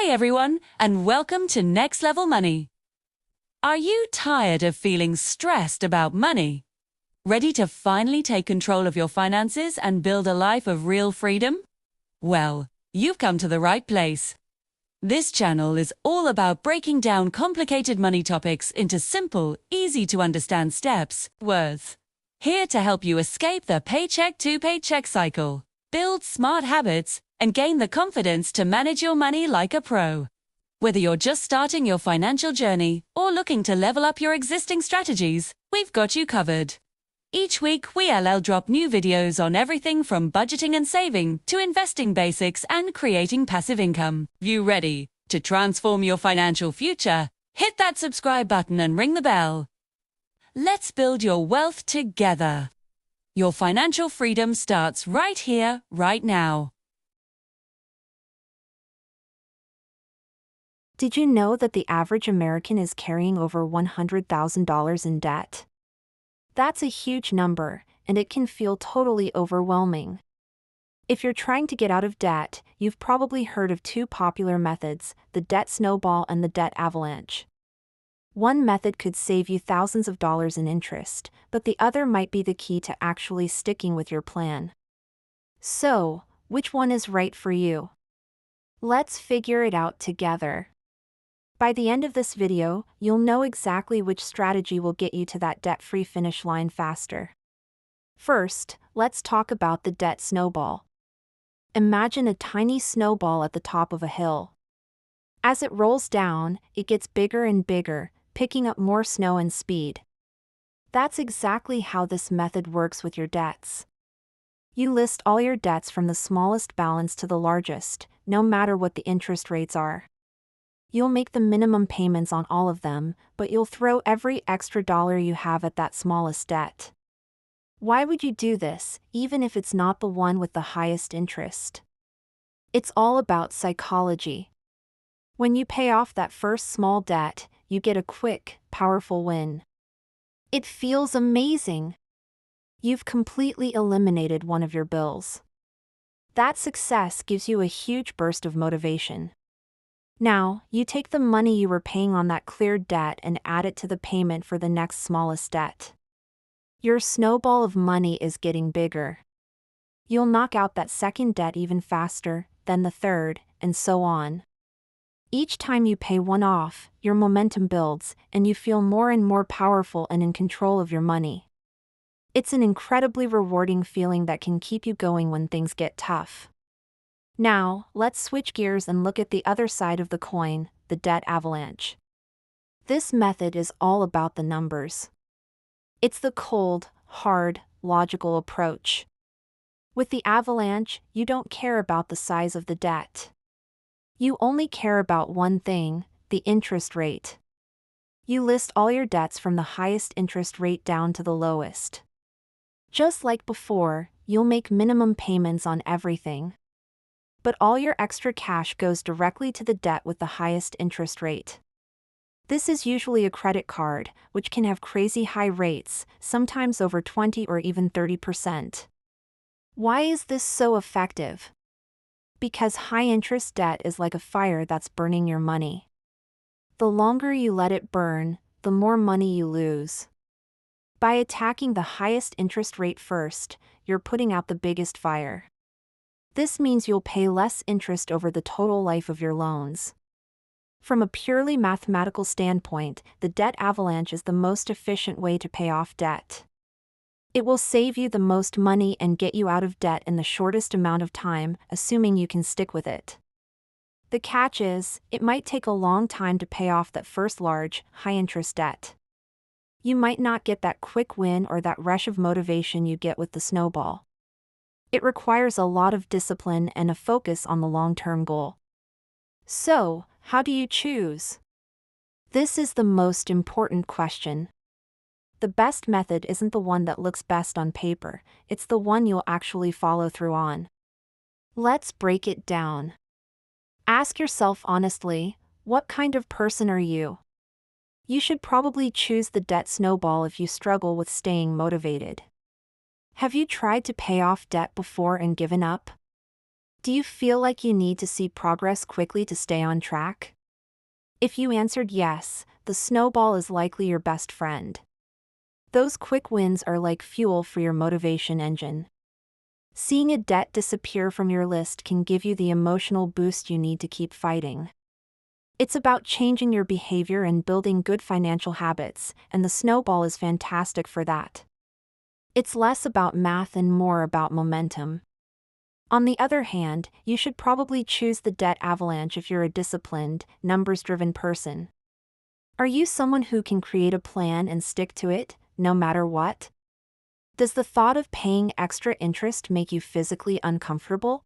Hey everyone, and welcome to Next Level Money. Are you tired of feeling stressed about money? Ready to finally take control of your finances and build a life of real freedom? Well, you've come to the right place. This channel is all about breaking down complicated money topics into simple, easy-to-understand steps, worth. Here to help you escape the paycheck-to-paycheck cycle, build smart habits, and gain the confidence to manage your money like a pro. Whether you're just starting your financial journey or looking to level up your existing strategies, we've got you covered. Each week, we drop new videos on everything from budgeting and saving to investing basics and creating passive income. You ready to transform your financial future? Hit that subscribe button and ring the bell. Let's build your wealth together. Your financial freedom starts right here, right now. Did you know that the average American is carrying over $100,000 in debt? That's a huge number, and it can feel totally overwhelming. If you're trying to get out of debt, you've probably heard of two popular methods, the debt snowball and the debt avalanche. One method could save you thousands of dollars in interest, but the other might be the key to actually sticking with your plan. So, which one is right for you? Let's figure it out together. By the end of this video, you'll know exactly which strategy will get you to that debt-free finish line faster. First, let's talk about the debt snowball. Imagine a tiny snowball at the top of a hill. As it rolls down, it gets bigger and bigger, picking up more snow and speed. That's exactly how this method works with your debts. You list all your debts from the smallest balance to the largest, no matter what the interest rates are. You'll make the minimum payments on all of them, but you'll throw every extra dollar you have at that smallest debt. Why would you do this, even if it's not the one with the highest interest? It's all about psychology. When you pay off that first small debt, you get a quick, powerful win. It feels amazing. You've completely eliminated one of your bills. That success gives you a huge burst of motivation. Now, you take the money you were paying on that cleared debt and add it to the payment for the next smallest debt. Your snowball of money is getting bigger. You'll knock out that second debt even faster, then the third, and so on. Each time you pay one off, your momentum builds, and you feel more and more powerful and in control of your money. It's an incredibly rewarding feeling that can keep you going when things get tough. Now, let's switch gears and look at the other side of the coin, the debt avalanche. This method is all about the numbers. It's the cold, hard, logical approach. With the avalanche, you don't care about the size of the debt. You only care about one thing, the interest rate. You list all your debts from the highest interest rate down to the lowest. Just like before, you'll make minimum payments on everything. But all your extra cash goes directly to the debt with the highest interest rate. This is usually a credit card, which can have crazy high rates, sometimes over 20 or even 30%. Why is this so effective? Because high-interest debt is like a fire that's burning your money. The longer you let it burn, the more money you lose. By attacking the highest interest rate first, you're putting out the biggest fire. This means you'll pay less interest over the total life of your loans. From a purely mathematical standpoint, the debt avalanche is the most efficient way to pay off debt. It will save you the most money and get you out of debt in the shortest amount of time, assuming you can stick with it. The catch is, it might take a long time to pay off that first large, high-interest debt. You might not get that quick win or that rush of motivation you get with the snowball. It requires a lot of discipline and a focus on the long-term goal. So, how do you choose? This is the most important question. The best method isn't the one that looks best on paper, it's the one you'll actually follow through on. Let's break it down. Ask yourself honestly, what kind of person are you? You should probably choose the debt snowball if you struggle with staying motivated. Have you tried to pay off debt before and given up? Do you feel like you need to see progress quickly to stay on track? If you answered yes, the snowball is likely your best friend. Those quick wins are like fuel for your motivation engine. Seeing a debt disappear from your list can give you the emotional boost you need to keep fighting. It's about changing your behavior and building good financial habits, and the snowball is fantastic for that. It's less about math and more about momentum. On the other hand, you should probably choose the debt avalanche if you're a disciplined, numbers-driven person. Are you someone who can create a plan and stick to it, no matter what? Does the thought of paying extra interest make you physically uncomfortable?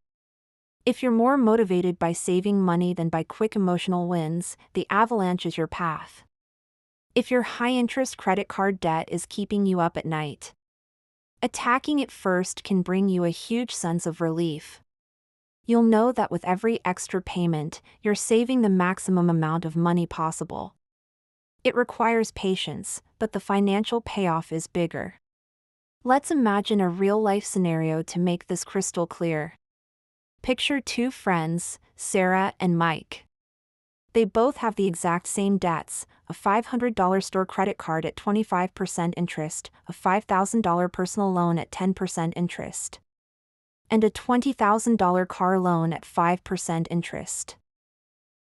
If you're more motivated by saving money than by quick emotional wins, the avalanche is your path. If your high-interest credit card debt is keeping you up at night, attacking it first can bring you a huge sense of relief. You'll know that with every extra payment, you're saving the maximum amount of money possible. It requires patience, but the financial payoff is bigger. Let's imagine a real-life scenario to make this crystal clear. Picture two friends, Sarah and Mike. They both have the exact same debts: a $500 store credit card at 25% interest, a $5,000 personal loan at 10% interest, and a $20,000 car loan at 5% interest.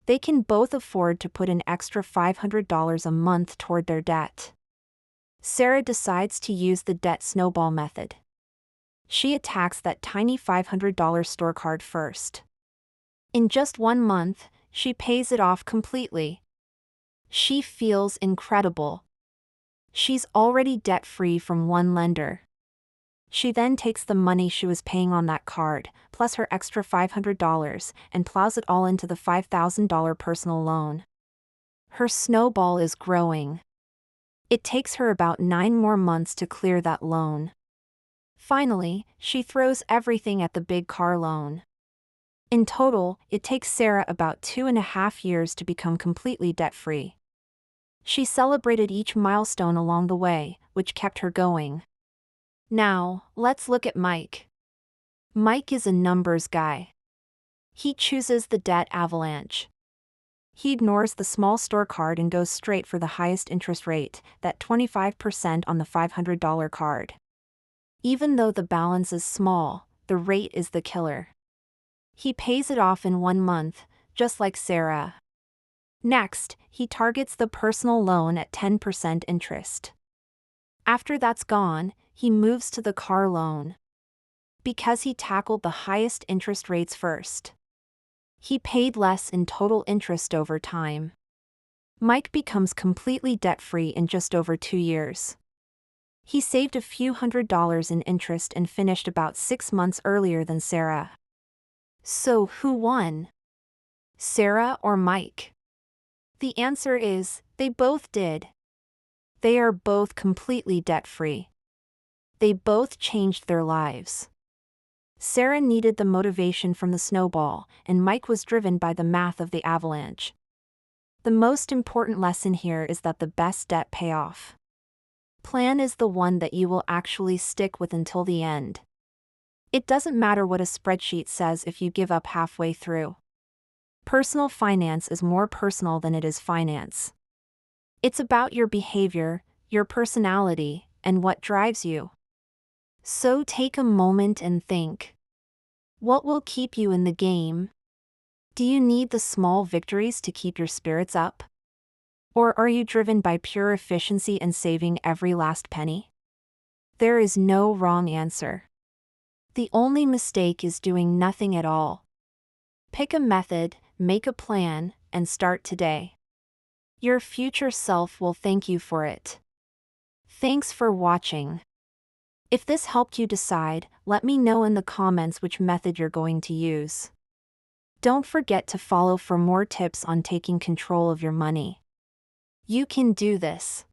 They can both afford to put an extra $500 a month toward their debt. Sarah decides to use the debt snowball method. She attacks that tiny $500 store card first. In just 1 month, she pays it off completely. She feels incredible. She's already debt-free from one lender. She then takes the money she was paying on that card, plus her extra $500, and plows it all into the $5,000 personal loan. Her snowball is growing. It takes her about 9 more months to clear that loan. Finally, she throws everything at the big car loan. In total, it takes Sarah about 2.5 years to become completely debt-free. She celebrated each milestone along the way, which kept her going. Now, let's look at Mike. Mike is a numbers guy. He chooses the debt avalanche. He ignores the small store card and goes straight for the highest interest rate, that 25% on the $500 card. Even though the balance is small, the rate is the killer. He pays it off in 1 month, just like Sarah. Next, he targets the personal loan at 10% interest. After that's gone, he moves to the car loan. Because he tackled the highest interest rates first, he paid less in total interest over time. Mike becomes completely debt-free in just over 2 years. He saved a few $100s in interest and finished about 6 months earlier than Sarah. So who won? Sarah or Mike? The answer is, they both did. They are both completely debt-free. They both changed their lives. Sarah needed the motivation from the snowball, and Mike was driven by the math of the avalanche. The most important lesson here is that the best debt payoff plan is the one that you will actually stick with until the end. It doesn't matter what a spreadsheet says if you give up halfway through. Personal finance is more personal than it is finance. It's about your behavior, your personality, and what drives you. So take a moment and think. What will keep you in the game? Do you need the small victories to keep your spirits up? Or are you driven by pure efficiency and saving every last penny? There is no wrong answer. The only mistake is doing nothing at all. Pick a method, make a plan, and start today. Your future self will thank you for it. Thanks for watching. If this helped you decide, let me know in the comments which method you're going to use. Don't forget to follow for more tips on taking control of your money. You can do this.